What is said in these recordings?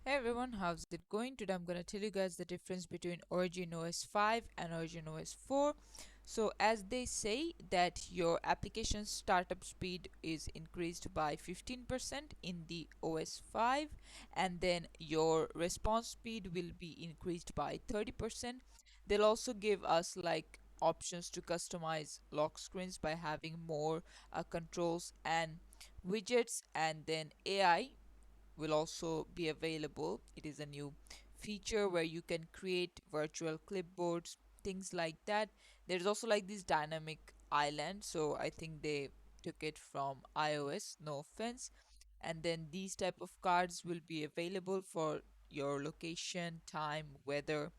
Hey everyone, how's it going? Today I'm gonna tell you guys the difference between OriginOS 5 and OriginOS 4. So as they say that your application startup speed is increased by 15% in the OS 5, and then your response speed will be increased by 30%. They'll also give us like options to customize lock screens by having more controls and widgets, and then AI will also be available. It is a new feature where you can create virtual clipboards, things like that. There's also like this dynamic island, so I think they took it from iOS, no offense. And then these type of cards will be available for your location, time, weather,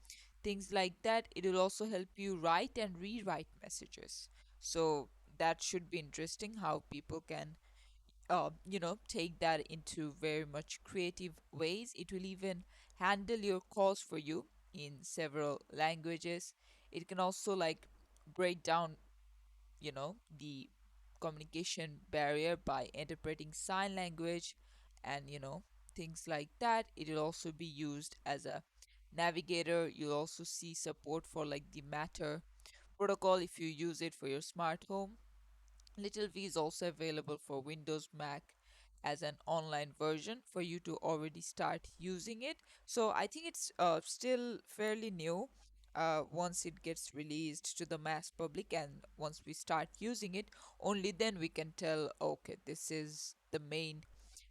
things like that. It will also help you write and rewrite messages. So that should be interesting how people can take that into very much creative ways. It will even handle your calls for you in several languages. It can also like break down, the communication barrier by interpreting sign language and, things like that. It will also be used as a navigator. You'll also see support for like the Matter protocol if you use it for your smart home. Little V is also available for Windows, Mac as an online version for you to already start using it. So I think it's still fairly new. Once it gets released to the mass public and once we start using it, only then we can tell, okay, this is the main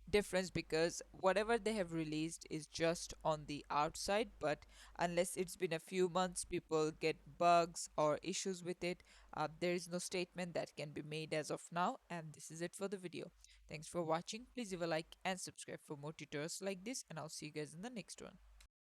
difference, because whatever they have released is just on the outside, but unless it's been a few months, people get bugs or issues with it. There is no statement that can be made as of now. And this is it for the video. Thanks for watching. Please leave a like and subscribe for more tutorials like this, and I'll see you guys in the next one.